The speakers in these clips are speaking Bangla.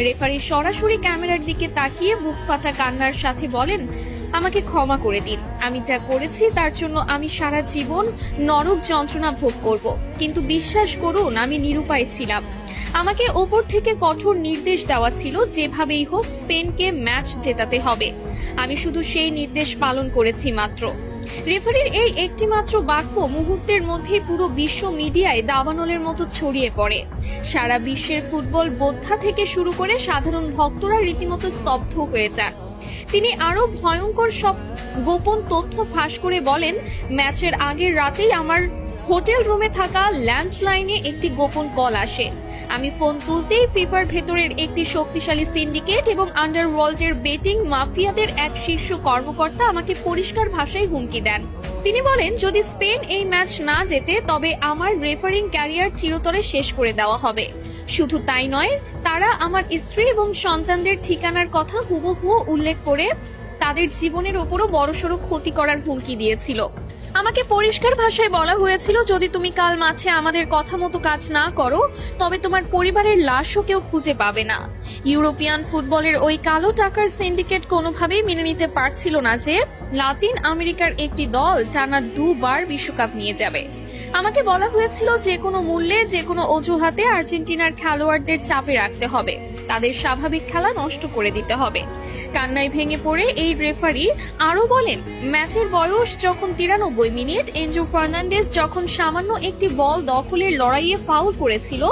রেফারি সরাসরি ক্যামেরার দিকে তাকিয়ে বুক ফাটা কান্নার সাথে বলেন, আমাকে ক্ষমা করে দিন। আমি যা করেছি তার জন্য আমি সারা জীবন নরক যন্ত্রণা ভোগ করব, কিন্তু বিশ্বাস করুন আমি নিরুপায় ছিলাম। আমাকে ওপর থেকে কঠোর নির্দেশ দেওয়া ছিল যেভাবেই হোক স্পেনকে ম্যাচ জেতাতে হবে। আমি শুধু সেই নির্দেশ পালন করেছি মাত্র। রেফারির এই একটি মাত্র বাক্য মুহূর্তের মধ্যে পুরো বিশ্ব মিডিয়ায় দাবানলের মতো ছড়িয়ে পড়ে। সারা বিশ্বের ফুটবল বোদ্ধা থেকে শুরু করে সাধারণ ভক্তরা রীতিমতো স্তব্ধ হয়ে যান। তিনি আরো ভয়ঙ্কর সব গোপন তথ্য ফাঁস করে বলেন, ম্যাচের আগের রাতেই আমার হোটেল রুমে থাকা ল্যান্ডলাইনে একটি গোপন কল আসে। আমি ফোন তুলতেই ফিফার ভেতরের একটি শক্তিশালী সিন্ডিকেট এবং আন্ডারওয়ার্ল্ডের বেটিং মাফিয়াদের এক শীর্ষ কর্মকর্তা আমাকে পরিষ্কার ভাষায় হুমকি দেন। তিনি বলেন, যদি স্পেন এই ম্যাচ না জেতে তবে আমার রেফারিং ক্যারিয়ার চিরতরে শেষ করে দেওয়া হবে। শুধু তাই নয়, তারা আমার স্ত্রী এবং সন্তানদের ঠিকানার কথা হুবহু উল্লেখ করে তাদের জীবনের ওপরও বড়সড় ক্ষতি করার হুমকি দিয়েছিল। আমাকে পরিষ্কার ভাষায় বলা হয়েছিল, যদি তুমি কাল মাঠে আমাদের কথা মতো কাজ না করো তবে তোমার পরিবারের লাশও কেউ খুঁজে পাবে না। ইউরোপিয়ান ফুটবলের ওই কালো টাকার সিন্ডিকেট কোনোভাবেই মেনে নিতে পারছিল না যে লাতিন আমেরিকার একটি দল টানা 2 বার বিশ্বকাপ নিয়ে যাবে। আমাকে বলা হয়েছিল যে কোনো মূল্যে যে কোনো অজুহাতে আর্জেন্টিনার খেলোয়াড়দের চাপে রাখতে হবে, তাদের স্বাভাবিক খেলা নষ্ট করে দিতে হবে। কান্নায় ভেঙে পড়ে এই রেফারি আরো বলেন, ম্যাচের বয়স যখন 93 মিনিট, এনজো ফার্নান্ডেজ যখন সামান্য একটি বল দখলের লড়াইয়ে ফাউল করেছিল,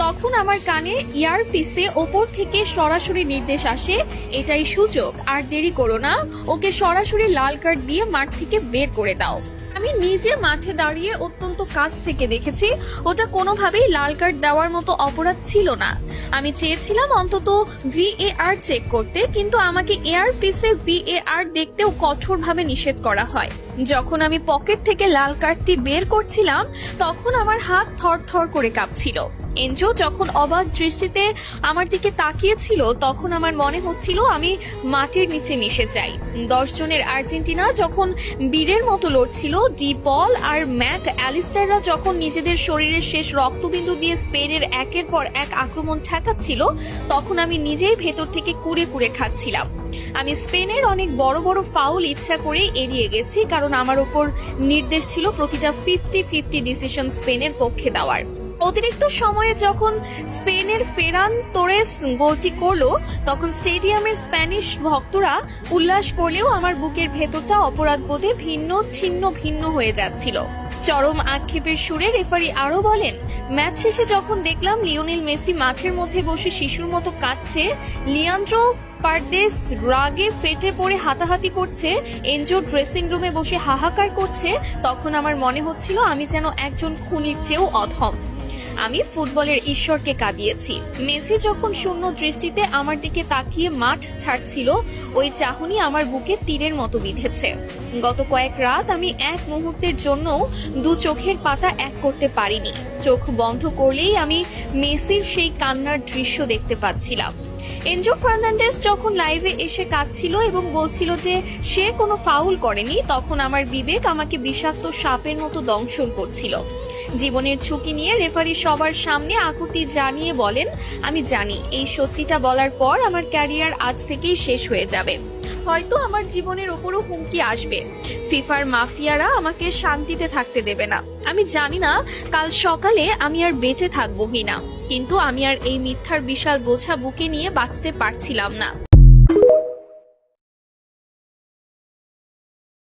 তখন আমার কানে ইয়ারপিসে ওপর থেকে সরাসরি নির্দেশ আসে, এটাই সুযোগ, আর দেরি করো না, ওকে সরাসরি লাল কার্ড দিয়ে মাঠ থেকে বের করে দাও। আমি নিজে মাঠে দাঁড়িয়ে অত্যন্ত কাছ থেকে দেখেছি, ওটা কোনোভাবেই লাল কার্ড দেওয়ার মতো অপরাধ ছিল না। আমি চেয়েছিলাম অন্তত VAR চেক করতে, কিন্তু আমাকে এয়ারপিসে VAR দেখতেও কঠোরভাবে নিষেধ করা হয়। যখন আমি পকেট থেকে লাল কার্ডটি বের করছিলাম তখন আমার হাত থরথর করে কাঁপছিল। এনজো যখন অবাক দৃষ্টিতে আমার দিকে তাকিয়েছিল তখন আমার মনে হচ্ছিল আমি মাটির নিচে মিশে যাই। 10 জনের আর্জেন্টিনা যখন বীরের মতো লড়ছিল, ডি পল আর ম্যাক অ্যালিস্টাররা যখন নিজেদের শরীরের শেষ রক্তবিন্দু দিয়ে স্পেনের একের পর এক আক্রমণ ঠেকাচ্ছিল, তখন আমি নিজেই ভেতর থেকে কুড়ে কুড়ে খাচ্ছিলাম। আমি স্পেনের অনেক বড় বড় ফাউল ইচ্ছা করে এড়িয়ে গেছি, কারণ আমার উপর নির্দেশ ছিল প্রতিটা 50-50 ডিসিশন স্পেনের পক্ষে দেওয়ার। অতিরিক্ত সময়ে যখন স্পেনের ফেরান তোরেস গোলটি করলো, তখন স্টেডিয়ামের স্প্যানিশ ভক্তরা উল্লাস করলেও আমার বুকের ভেতরটা অপরাধবোধে ভিন্ন হয়ে যাচ্ছিল। চরম আক্ষেপের সুরে রেফারি আরো বলেন, ম্যাচ শেষে যখন দেখলাম লিওনেল মেসি মাঠের মধ্যে বসে শিশুর মতো কাঁদছে, লিয়ান্ড্রো পারদেস রাগে ফেটে পড়ে হাতাহাতি করছে, এনজো ড্রেসিং রুমে বসে হাহাকার করছে, তখন আমার মনে হচ্ছিল আমি যেন একজন খুনির চেয়েও অধম। আমি ফুটবলের ঈশ্বরকে কাঁদিয়েছি। মেসি যখন শূন্য দৃষ্টিতে আমার দিকে তাকিয়ে মাঠ ছাড়ছিল, ওই চাহনি আমার বুকে তীরের মতো বিঁধেছে। গত কয়েক রাত আমি এক মুহূর্তের জন্য 2 চোখের পাতা এক করতে পারিনি। চোখ বন্ধ করলেই আমি মেসির সেই কান্নার দৃশ্য দেখতে পাচ্ছিলাম। এনজো ফার্নান্ডেজ যখন লাইভে এসে কাঁদছিল এবং বলছিল যে সে কোনো ফাউল করেনি, তখন আমার বিবেক আমাকে বিষাক্ত সাপের মতো দংশন করছিল। জীবনের ঝুঁকি নিয়ে রেফারি সবার সামনে আকুতি জানিয়ে বলেন, আমি জানি এই সত্যিটা বলার পর আমার ক্যারিয়ার আজ থেকেই শেষ হয়ে যাবে। হয়তো আমার জীবনের ওপরও হুমকি আসবে। ফিফার মাফিয়ারা আমাকে শান্তিতে থাকতে দেবে না। আমি জানি না কাল সকালে আমি আর বেঁচে থাকবো কিনা, কিন্তু আমি আর এই মিথ্যার বিশাল বোঝা বুকে নিয়ে বাঁচতে পারছিলাম না।